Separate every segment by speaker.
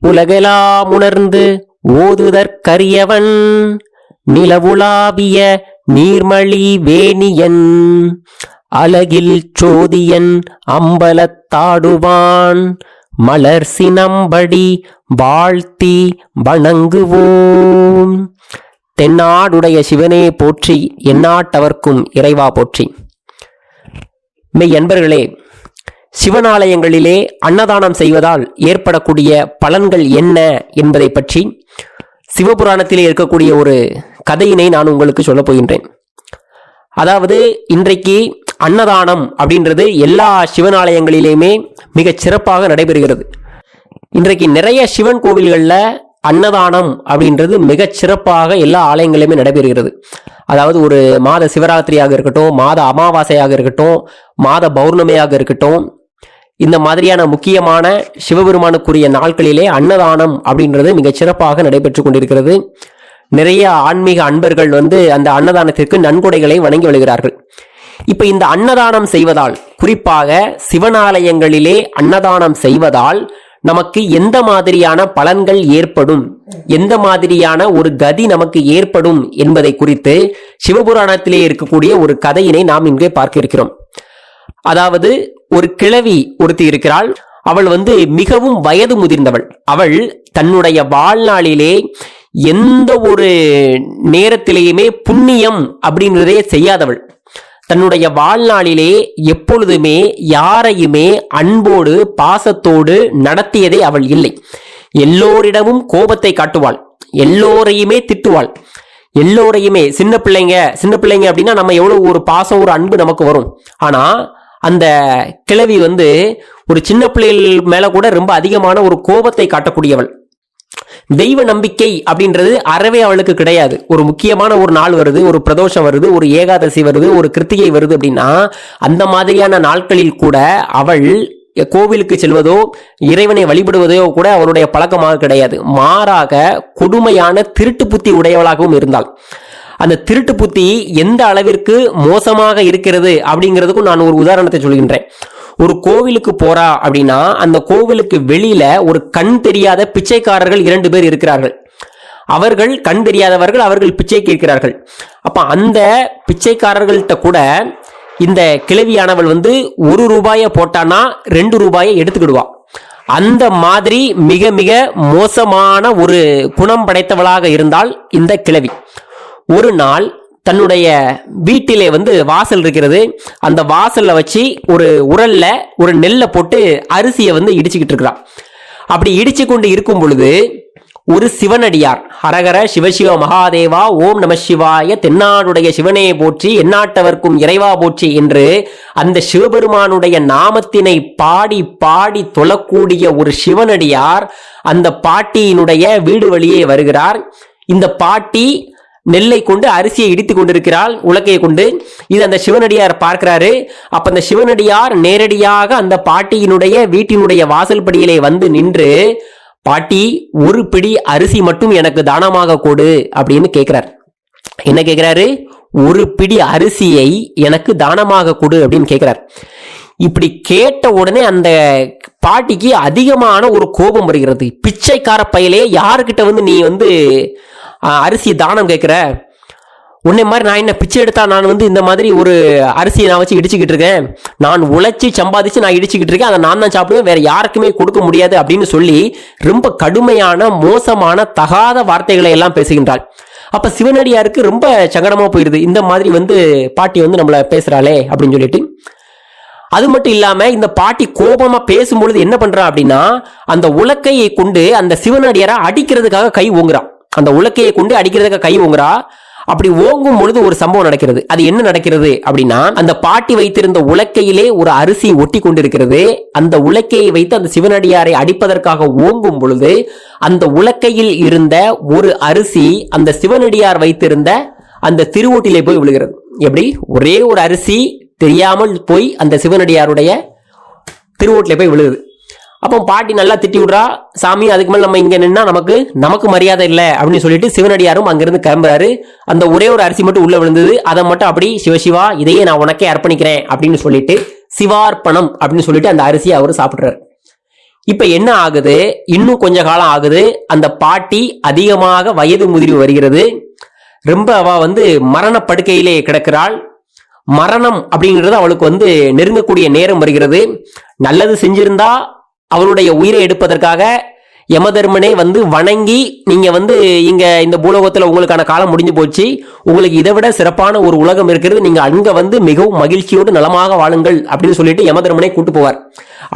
Speaker 1: உலகெலாம் உணர்ந்து ஓதுதற்கரியவன் நிலவுலாவிய நீர்மலி வேணியன் அலகில் சோதியன் அம்பலத்தாடுவான் மலர் சினம்படி வாழ்த்தி வணங்குவோம். தென்னாடுடைய சிவனே போற்றி, எந்நாட்டவர்க்கும் இறைவா போற்றி. மெய் அன்பர்களே, சிவனாலயங்களிலே அன்னதானம் செய்வதால் ஏற்படக்கூடிய பலன்கள் என்ன என்பதை பற்றி சிவபுராணத்திலே இருக்கக்கூடிய ஒரு கதையினை நான் உங்களுக்கு சொல்ல போகின்றேன். அதாவது இன்றைக்கு அன்னதானம் அப்படின்றது எல்லா சிவனாலயங்களிலேயுமே மிகச் சிறப்பாக நடைபெறுகிறது. இன்றைக்கு நிறைய சிவன் கோவில்களில் அன்னதானம் அப்படின்றது மிகச் சிறப்பாக எல்லா ஆலயங்களிலுமே நடைபெறுகிறது. அதாவது ஒரு மாத சிவராத்திரியாக இருக்கட்டும், மாத அமாவாசையாக இருக்கட்டும், மாத பௌர்ணமியாக இருக்கட்டும், இந்த மாதிரியான முக்கியமான சிவபெருமானுக்குரிய நாட்களிலே அன்னதானம் அப்படின்றது மிகச் சிறப்பாக நடைபெற்று கொண்டிருக்கிறது. நிறைய ஆன்மீக அன்பர்கள் அந்த அன்னதானத்திற்கு நன்கொடைகளை வழங்கி வருகிறார்கள். இப்ப இந்த அன்னதானம் செய்வதால், குறிப்பாக சிவனாலயங்களிலே அன்னதானம் செய்வதால் நமக்கு எந்த மாதிரியான பலன்கள் ஏற்படும், எந்த மாதிரியான ஒரு கதி நமக்கு ஏற்படும் என்பதை குறித்து சிவபுராணத்திலே இருக்கக்கூடிய ஒரு கதையினை நாம் இங்கே பார்க்க இருக்கிறோம். அதாவது ஒரு கிழவி ஒருத்தி இருக்கிறாள். அவள் மிகவும் வயது முதிர்ந்தவள். அவள் தன்னுடைய வாழ்நாளிலே எந்த ஒரு நேரத்திலேயுமே புண்ணியம் அப்படிங்கிறதே செய்யாதவள். தன்னுடைய வாழ்நாளிலே எப்பொழுதுமே யாரையுமே அன்போடு பாசத்தோடு நடத்தியதே அவள் இல்லை. எல்லோரிடமும் கோபத்தை காட்டுவாள், எல்லோரையுமே திட்டுவாள், எல்லோரையுமே. சின்ன பிள்ளைங்க அப்படின்னா நம்ம எவ்வளவு ஒரு பாசம் ஒரு அன்பு நமக்கு வரும். ஆனா அந்த கிழவி ஒரு சின்ன பிள்ளைகள் மேல கூட ரொம்ப அதிகமான ஒரு கோபத்தை காட்டக்கூடியவள். தெய்வ நம்பிக்கை அப்படின்றது அறவே அவளுக்கு கிடையாது. ஒரு முக்கியமான ஒரு நாள் வருது, ஒரு பிரதோஷம் வருது, ஒரு ஏகாதசி வருது, ஒரு கிருத்திகை வருது அப்படின்னா அந்த மாதிரியான நாட்களில் கூட அவள் கோவிலுக்கு செல்வதோ இறைவனை வழிபடுவதோ கூட அவருடைய பழக்கமாக கிடையாது. மாறாக கொடுமையான திருட்டு புத்தி உடையவளாகவும் இருந்தாள். அந்த திருட்டு புத்தி எந்த அளவிற்கு மோசமாக இருக்கிறது அப்படிங்கிறதுக்கும் நான் ஒரு உதாரணத்தை சொல்கின்றேன். ஒரு கோவிலுக்கு போறா அப்படின்னா அந்த கோவிலுக்கு வெளியில ஒரு கண் தெரியாத பிச்சைக்காரர்கள் 2 பேர் இருக்கிறார்கள். அவர்கள் கண் தெரியாதவர்கள், அவர்கள் பிச்சை கேட்கிறார்கள். அப்ப அந்த பிச்சைக்காரர்கள்ட்ட கூட இந்த கிழவியானவள் 1 ரூபாயை போட்டானா 2 ரூபாயை எடுத்துக்கிடுவா. அந்த மாதிரி மிக மிக மோசமான ஒரு குணம் படைத்தவளாக இருந்தால் இந்த கிழவி. ஒரு நாள் தன்னுடைய வீட்டிலே வாசல் இருக்கிறது. அந்த வாசல்ல வச்சு ஒரு உரல்ல ஒரு நெல்லை போட்டு அரிசியை இடிச்சுக்கிட்டு இருக்கிறான். அப்படி இடிச்சு கொண்டு இருக்கும் பொழுது ஒரு சிவனடியார், ஹரஹர சிவசிவ மகாதேவா, ஓம் நம சிவாய, தென்னாடுடைய சிவனே போற்றி, எந்நாட்டவர்க்கும் இறைவா போற்றி என்று அந்த சிவபெருமானுடைய நாமத்தினை பாடி பாடி தொழக்கூடிய ஒரு சிவனடியார் அந்த பாட்டியினுடைய வீடு வழியே வருகிறார். இந்த பாட்டி நெல்லை கொண்டு அரிசியை இடித்து கொண்டிருக்கிறாள், உலக்கையை கொண்டு. இது அந்த சிவனடியார் பார்க்கிறாரு. அப்ப அந்த சிவனடியார் நேரடியாக அந்த பாட்டியினுடைய வீட்டினுடைய வாசல் படியிலே நின்று, பாட்டி ஒரு பிடி அரிசி மட்டும் எனக்கு தானமாக கொடு அப்படின்னு கேட்கிறார். என்ன கேட்கிறாரு? ஒரு பிடி அரிசியை எனக்கு தானமாக கொடு அப்படின்னு கேட்கிறார். இப்படி கேட்ட உடனே அந்த பாட்டிக்கு அதிகமான ஒரு கோபம் வருகிறது. பிச்சைக்கார பையிலே யாருக்கிட்ட நீ அரிசி தானம் கேட்கிற? உன்னை மாதிரி நான் என்ன பிச்சை எடுத்தா நான் இந்த மாதிரி ஒரு அரிசியை நான் வச்சு இடிச்சுக்கிட்டு இருக்கேன்? நான் உழைச்சி சம்பாதிச்சு நான் இடிச்சுக்கிட்டு இருக்கேன், அதை நான் தான் சாப்பிடுவேன், வேற யாருக்குமே கொடுக்க முடியாது அப்படின்னு சொல்லி ரொம்ப கடுமையான மோசமான தகாத வார்த்தைகளை எல்லாம் பேசுகின்றாள். அப்ப சிவனடியாருக்கு ரொம்ப சங்கடமா போயிருது. இந்த மாதிரி பாட்டி நம்மள பேசுறாளே அப்படின்னு சொல்லிட்டு. அது மட்டும் இல்லாம இந்த பாட்டி கோபமா பேசும்பொழுது என்ன பண்றா அப்படின்னா, அந்த உலக்கையை கொண்டு அந்த சிவனடியாரை அடிக்கிறதுக்காக கை ஓங்குறான். அந்த உலக்கையை கொண்டு அடிக்கிறதுக்காக கை ஓங்குறா. அப்படி ஓங்கும் பொழுது ஒரு சம்பவம் நடக்கிறது. அது என்ன நடக்கிறது அப்படின்னா, அந்த பாட்டி வைத்திருந்த உலக்கையிலே ஒரு அரிசி ஒட்டி கொண்டிருக்கிறது. அந்த உலக்கையை வைத்து அந்த சிவனடியாரை அடிப்பதற்காக ஓங்கும் பொழுது அந்த உலக்கையில் இருந்த ஒரு அரிசி அந்த சிவனடியார் வைத்திருந்த அந்த திருவோட்டிலே போய் விழுகிறது. எப்படி? ஒரே ஒரு அரிசி தெரியாமல் போய் அந்த சிவனடியாருடைய திருவோட்டிலே போய் விழுகுது. அப்போ பாட்டி நல்லா திட்டி விடுறா, சாமி அதுக்கு மேல நம்ம இங்க நின்னா நமக்கு மரியாதை இல்லை அப்படின்னு சொல்லிட்டு சிவனடியாரும் அங்கிருந்து கிளம்புறாரு. அந்த ஒரே ஒரு அரிசி மட்டும் உள்ள விழுந்தது. அதை மட்டும் அப்படி சிவசிவா இதையே நான் உனக்கே அர்ப்பணிக்கிறேன் அப்படின்னு சொல்லிட்டு சிவார்ப்பணம் அப்படின்னு சொல்லிட்டு அந்த அரிசியை அவர் சாப்பிடுறாரு. இப்ப என்ன ஆகுது, இன்னும் கொஞ்ச காலம் ஆகுது, அந்த பாட்டி அதிகமாக வயது முதிர்வு வருகிறது. ரொம்ப அவ மரண படுக்கையிலே கிடக்கிறாள். மரணம் அப்படிங்கிறது அவளுக்கு நெருங்கக்கூடிய நேரம் வருகிறது. நல்லது செஞ்சிருந்தா அவளுடைய உயிரை எடுப்பதற்காக யமதர்மனே வணங்கி, நீங்க இங்க இந்த பூலோகத்துல உங்களுக்கான காலம் முடிஞ்சு போச்சு, உங்களுக்கு இதை விட சிறப்பான ஒரு உலகம் இருக்கிறது, நீங்க அங்க மிகவும் மகிழ்ச்சியோடு நலமாக வாழுங்கள் அப்படின்னு சொல்லிட்டு யமதர்மனே கூட்டு போவார்.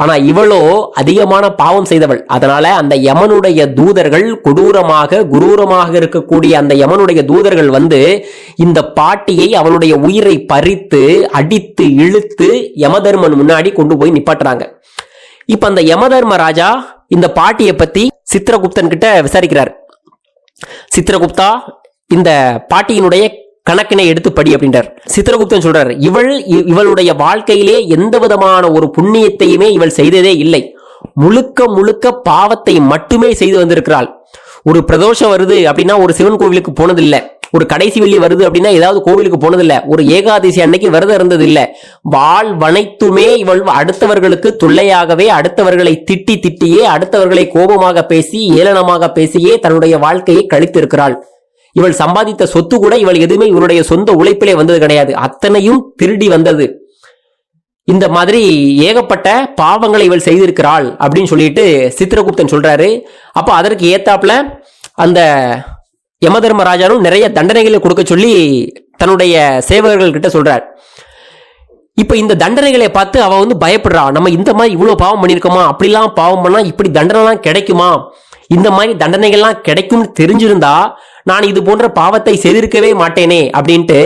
Speaker 1: ஆனா இவளோ அதிகமான பாவம் செய்தவள். அதனால அந்த யமனுடைய தூதர்கள் கொடூரமாக குரூரமாக இருக்கக்கூடிய அந்த யமனுடைய தூதர்கள் இந்த பாட்டியை அவளுடைய உயிரை பறித்து அடித்து இழுத்து யமதர்மன் முன்னாடி கொண்டு போய் நிப்பாட்டுறாங்க. இப்ப அந்த யமதர்ம ராஜா இந்த பாட்டியை பத்தி சித்திரகுப்தன் கிட்ட விசாரிக்கிறார். சித்திரகுப்தா, இந்த பாட்டியினுடைய கணக்கினை எடுத்து படி அப்படின்றார். சித்திரகுப்தன் சொல்றார், இவளுடைய வாழ்க்கையிலே எந்த விதமான ஒரு புண்ணியத்தையுமே இவள் செய்ததே இல்லை. முழுக்க முழுக்க பாவத்தை மட்டுமே செய்து வந்திருக்கிறாள். ஒரு பிரதோஷம் வருது அப்படின்னா ஒரு சிவன் கோவிலுக்கு போனதில்லை. ஒரு கடைசி வெள்ளி வருது அப்படின்னா ஏதாவது கோவிலுக்கு போனதில்லை. ஒரு ஏகாதசி அன்னைக்கு விரதம் இருந்தது இல்லை. வாழ்வனைத்துமே இவள் அடுத்தவர்களுக்கு தொல்லையாகவே, அடுத்தவர்களை திட்டியே, அடுத்தவர்களை கோபமாக பேசி, ஏளனமாக பேசியே தன்னுடைய வாழ்க்கையை கழித்திருக்கிறாள். இவள் சம்பாதித்த சொத்து கூட இவள் எதுவுமே இவருடைய சொந்த உழைப்பிலே வந்தது கிடையாது. அத்தனையும் திருடி வந்தது. இந்த மாதிரி ஏகப்பட்ட பாவங்களை இவள் செய்திருக்கிறாள் அப்படின்னு சொல்லிட்டு சித்திரகுப்தன் சொல்றாரு. அப்ப அதற்கு ஏத்தாப்புல அந்த யமதர்மராஜானும் நிறைய தண்டனைகளை கொடுக்க சொல்லி தன்னுடைய சேவகர்கள் கிட்ட சொல்றார். இப்ப இந்த தண்டனைகளை பார்த்து அவ பயப்படுறா. நம்ம இந்த மாதிரி இவ்வளவு பாவம் பண்ணிருக்கோமா, அப்படிலாம் பாவம் பண்ணா இப்படி தண்டனைலாம் கிடைக்குமா, இந்த மாதிரி தண்டனைகள்லாம் கிடைக்கும்னு தெரிஞ்சிருந்தா நான் இது போன்ற பாவத்தை செய்திருக்கவே மாட்டேனே அப்படின்ட்டு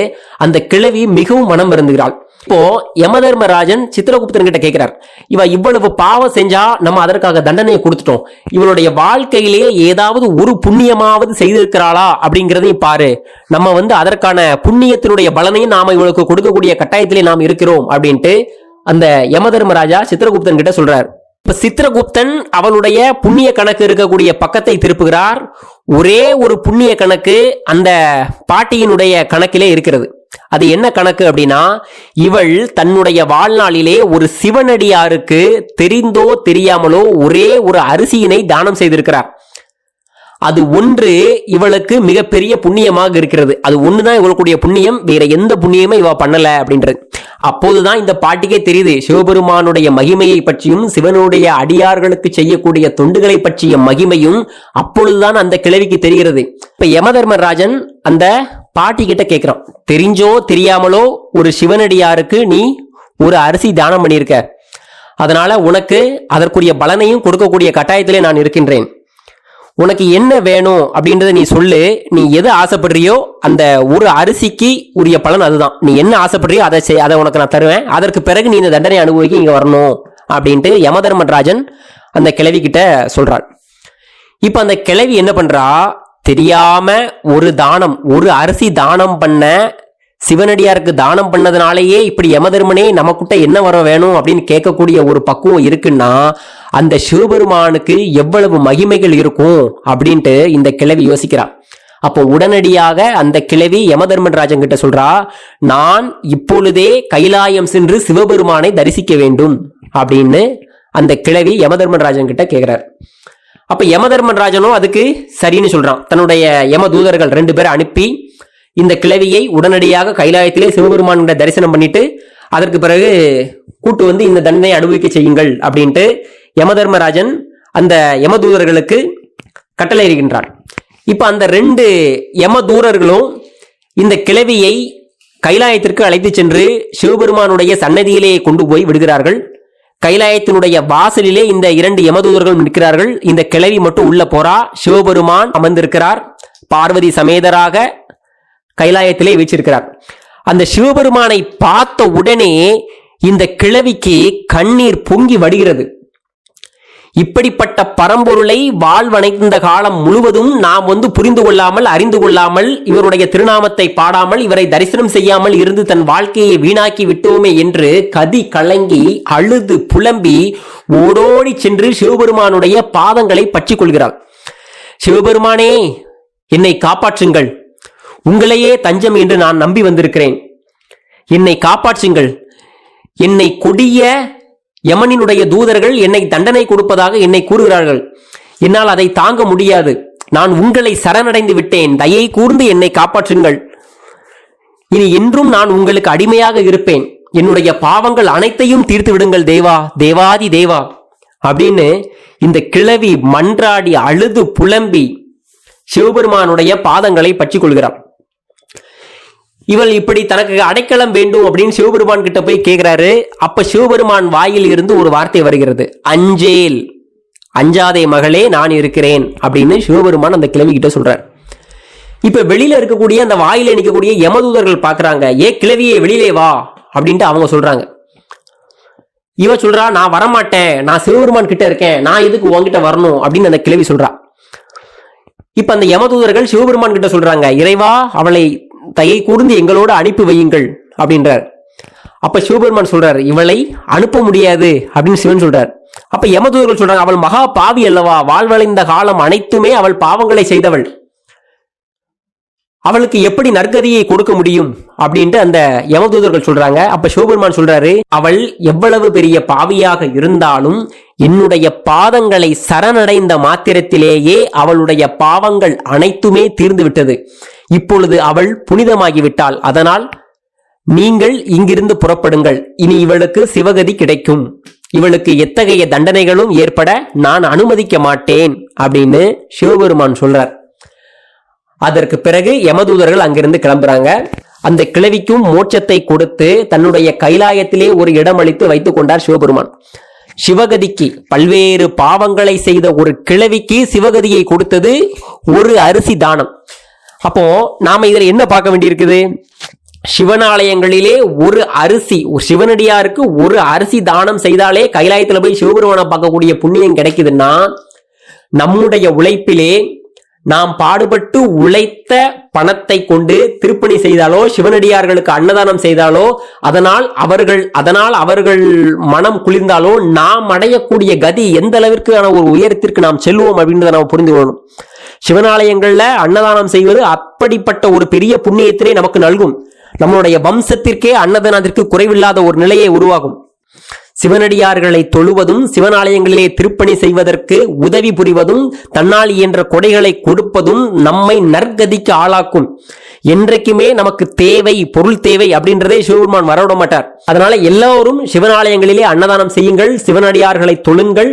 Speaker 1: அந்த கிழவி மிகவும் மனம் வருந்துகிறாள். இப்போ யமதர்மராஜன் சித்திரகுப்தன் கிட்ட கேட்கிறார், இவ இவ்வளவு பாவம் செஞ்சா நம்ம அதற்காக தண்டனையை கொடுத்துட்டோம், இவளுடைய வாழ்க்கையிலேயே ஏதாவது ஒரு புண்ணியமாவது செய்திருக்கிறாளா அப்படிங்கிறதையும் பாரு, நம்ம அதற்கான புண்ணியத்தினுடைய பலனையும் நாம இவளுக்கு கொடுக்கக்கூடிய கட்டாயத்திலே நாம் இருக்கிறோம் அப்படின்ட்டு அந்த யமதர்மராஜா சித்திரகுப்தன் கிட்ட சொல்றார். இப்ப சித்திரகுப்தன் அவளுடைய புண்ணிய கணக்கு இருக்கக்கூடிய பக்கத்தை திருப்புகிறார். ஒரே ஒரு புண்ணிய கணக்கு அந்த பாட்டியினுடைய கணக்கிலே இருக்கிறது. அது என்ன கணக்கு அப்படின்னா, இவள் தன்னுடைய வாழ்நாளிலே ஒரு சிவனடியாருக்கு தெரிந்தோ தெரியாமலோ ஒரே ஒரு அரிசியினை தானம் செய்திருக்கிறார். அது ஒன்று இவளுக்கு மிகப்பெரிய புண்ணியமாக இருக்கிறது. அது ஒண்ணுதான் இவளுடைய புண்ணியம், வேற எந்த புண்ணியமே இவ பண்ணல அப்படின்றது. அப்போதுதான் இந்த பாட்டிக்கே தெரியுது சிவபெருமானுடைய மகிமையை பற்றியும் சிவனுடைய அடியார்களுக்கு செய்யக்கூடிய தொண்டுகளை பற்றிய மகிமையும் அப்பொழுதுதான் அந்த கிழவிக்கு தெரிகிறது. இப்ப யமதர்மராஜன் அந்த பாட்டி கிட்ட கேட்கிறான், தெரிஞ்சோ தெரியாமலோ ஒரு சிவனடியாருக்கு நீ ஒரு அரிசி தானம் பண்ணியிருக்க, அதனால உனக்கு அதற்குரிய பலனையும் கொடுக்கக்கூடிய கட்டாயத்திலே நான் இருக்கின்றேன். உனக்கு என்ன வேணும் அப்படின்றத நீ சொல்லு, நீ எது ஆசைப்படுறியோ அந்த ஒரு அரிசிக்கு உரிய பலன் அதுதான். நீ என்ன ஆசைப்படுறியோ அதை உனக்கு நான் தருவேன், அதற்கு பிறகு நீ இந்த தண்டனை அனுபவிக்க இங்க வரணும் அப்படின்ட்டு யமதர்மராஜன் அந்த கிழவி கிட்ட சொல்றாள். இப்ப அந்த கிழவி என்ன பண்றா, தெரியாம ஒரு அரிசி தானம் பண்ண சிவனடியாருக்கு தானம் பண்ணதுனாலேயே இப்படி யமதர்மனே நமக்கிட்ட என்ன வர வேணும் அப்படின்னு கேட்கக்கூடிய ஒரு பக்குவம் இருக்குன்னா அந்த சிவபெருமானுக்கு எவ்வளவு மகிமைகள் இருக்கும் அப்படின்ட்டு இந்த கிழவி யோசிக்கிறா. அப்போ உடனடியாக அந்த கிழவி யமதர்மராஜன் கிட்ட சொல்றா, நான் இப்பொழுதே கைலாயம் சென்று சிவபெருமானை தரிசிக்க வேண்டும் அப்படின்னு அந்த கிழவி யமதர்மராஜன் கிட்ட கேட்கிறார். அப்ப யமதர்மராஜனும் அதுக்கு சரின்னு சொல்றான். தன்னுடைய யம தூதர்கள் 2 பேரை அனுப்பி இந்த கிழவியை உடனடியாக கைலாயத்திலே சிவபெருமான் தரிசனம் பண்ணிட்டு அதற்கு பிறகு கூட்டு இந்த தண்டனை அனுபவிக்க செய்யுங்கள் அப்படின்ட்டு யமதர்மராஜன் அந்த யமதூதர்களுக்கு கட்டளை இருக்கின்றார். இப்ப அந்த 2 யமதூதர்களும் இந்த கிழவியை கைலாயத்திற்கு அழைத்து சென்று சிவபெருமானுடைய சன்னதியிலே கொண்டு போய் விடுகிறார்கள். கைலாயத்தினுடைய வாசலிலே இந்த 2 யமதூதர்கள் நிற்கிறார்கள். இந்த கிழவி மட்டும் உள்ள போறா. சிவபெருமான் அமர்ந்திருக்கிறார், பார்வதி சமேதராக கைலாயத்திலே வீச்சிருக்கிறார். அந்த சிவபெருமானை பார்த்த உடனே இந்த கிழவிக்கு கண்ணீர் பொங்கி வடிகிறது. இப்படிப்பட்ட பரம்பொருளை வாழ்வனைந்த காலம் முழுவதும் நாம் புரிந்து கொள்ளாமல் அறிந்து கொள்ளாமல் இவருடைய திருநாமத்தை பாடாமல் இவரை தரிசனம் செய்யாமல் இருந்து தன் வாழ்க்கையை வீணாக்கி விட்டோமே என்று கதி கலங்கி அழுது புலம்பி ஓடோடி சென்று சிவபெருமானுடைய பாதங்களை பற்றி கொள்கிறாள். சிவபெருமானே, என்னை காப்பாற்றுங்கள், உங்களையே தஞ்சம் என்று நான் நம்பி வந்திருக்கிறேன், என்னை காப்பாற்றுங்கள், என்னை கொடிய யமனினுடைய தூதர்கள் என்னை தண்டனை கொடுப்பதாக என்னை கூறுகிறார்கள். என்னால் அதை தாங்க முடியாது. நான் உங்களை சரணடைந்து விட்டேன். தயை கூர்ந்து என்னை காப்பாற்றுங்கள். இனி என்றும் நான் உங்களுக்கு அடிமையாக இருப்பேன். என்னுடைய பாவங்கள் அனைத்தையும் தீர்த்து விடுங்கள் தேவா, தேவாதி தேவா அப்படின்னு இந்த கிழவி மன்றாடி அழுது புலம்பி சிவபெருமானுடைய பாதங்களை பற்றிக் கொள்கிறார். இவள் இப்படி தனக்கு அடைக்கலம் வேண்டும் அப்படின்னு சிவபெருமான் கிட்ட போய் கேட்கிறாரு. அப்ப சிவபெருமான் வாயில் இருந்து ஒரு வார்த்தை வருகிறது, அஞ்சேல், அஞ்சாதே மகளே, நான் இருக்கிறேன் அப்படின்னு சிவபெருமான் அந்த கிழவி கிட்ட சொல்றார். இப்ப வெளியில இருக்கக்கூடிய அந்த வாயில நிற்கக்கூடிய யமதூதர்கள் பாக்குறாங்க. கிழவியே வெளியிலே வா அப்படின்ட்டு அவங்க சொல்றாங்க. இவ சொல்றா, நான் வரமாட்டேன், நான் சிவபெருமான் கிட்ட இருக்கேன், நான் எதுக்கு உங்ககிட்ட வரணும் அப்படின்னு அந்த கிழவி சொல்றா. இப்ப அந்த யமதூதர்கள் சிவபெருமான் கிட்ட சொல்றாங்க, இறைவா அவளை தயை கூர்ந்து எங்களோட அனுப்பி வையுங்கள் அப்படின்றார். அப்ப சிவபெருமான் சொல்றார், இவளை அனுப்ப முடியாது அப்படின்னு சிவன் சொல்றார். அப்ப யமதூதர்கள் சொல்றாங்க, அவள் மகா பாவி அல்லவா, வாழ்வடைந்த காலம் அனைத்துமே அவள் பாவங்களை செய்தவள், அவளுக்கு எப்படி நற்கதியை கொடுக்க முடியும் அப்படின்ட்டு அந்த யமதூதர்கள் சொல்றாங்க. அப்ப சிவபெருமான் சொல்றாரு, அவள் எவ்வளவு பெரிய பாவியாக இருந்தாலும் என்னுடைய பாதங்களை சரணடைந்த மாத்திரத்திலேயே அவளுடைய பாவங்கள் அனைத்துமே தீர்ந்து விட்டது. இப்பொழுது அவள் புனிதமாகிவிட்டாள். அதனால் நீங்கள் இங்கிருந்து புறப்படுங்கள். இனி இவளுக்கு சிவகதி கிடைக்கும். இவளுக்கு எத்தகைய தண்டனைகளும் ஏற்பட நான் அனுமதிக்க மாட்டேன் அப்படின்னு சிவபெருமான் சொல்றார். அதற்கு பிறகு யமதூதர்கள் அங்கிருந்து கிளம்புறாங்க. அந்த கிழவிக்கும் மோட்சத்தை கொடுத்து தன்னுடைய கைலாயத்திலே ஒரு இடம் அளித்து வைத்துக் கொண்டார் சிவபெருமான். சிவகதிக்கு பல்வேறு பாவங்களை செய்த ஒரு கிழவிக்கு சிவகதியை கொடுத்தது ஒரு அரிசி தானம். அப்போ நாம இதுல என்ன பார்க்க வேண்டியிருக்குது? சிவனாலயங்களிலே ஒரு அரிசி, ஒரு சிவனடியாருக்கு ஒரு அரிசி தானம் செய்தாலே கைலாயத்துல போய் சிவபெருமானை பார்க்கக்கூடிய புண்ணியம் கிடைக்குதுன்னா, நம்முடைய உழைப்பிலே நாம் பாடுபட்டு உழைத்த பணத்தை கொண்டு திருப்பணி செய்தாலோ, சிவனடியார்களுக்கு அன்னதானம் செய்தாலோ, அதனால் அவர்கள் மனம் குளிர்ந்தாலோ நாம் அடையக்கூடிய கதி எந்த அளவிற்கான ஒரு உயரத்திற்கு நாம் செல்வோம் அப்படின்றத நாம் புரிந்து கொள்ளணும். சிவனாலயங்கள்ல அன்னதானம் செய்வது அப்படிப்பட்ட ஒரு பெரிய புண்ணியத்திலே நமக்கு நல்கும். நம்மளுடைய வம்சத்திற்கே அன்னதானத்திற்கு குறைவில்லாத ஒரு நிலையை உருவாகும். சிவனடியார்களை தொழுவதும், சிவனாலயங்களிலே திருப்பணி செய்வதற்கு உதவி புரிவதும், தன்னால் இயன்ற கொடைகளை கொடுப்பதும் நம்மை நற்கதிக்கு ஆளாக்கும். என்றைக்குமே நமக்கு தேவை, பொருள் தேவை அப்படின்றதே சிவபெருமான் வரவிட மாட்டார். அதனால எல்லோரும் சிவனாலயங்களிலே அன்னதானம் செய்யுங்கள், சிவனடியார்களை தொழுங்கள்,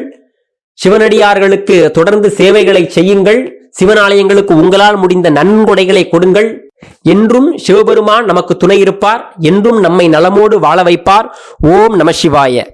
Speaker 1: சிவனடியார்களுக்கு தொடர்ந்து சேவைகளை செய்யுங்கள், சிவனாலயங்களுக்கு உங்களால் முடிந்த நன்கொடைகளை கொடுங்கள். என்றும் சிவபெருமான் நமக்கு துணை இருப்பார். என்றும் நம்மை நலமோடு வாழ வைப்பார். ஓம் நம சிவாய.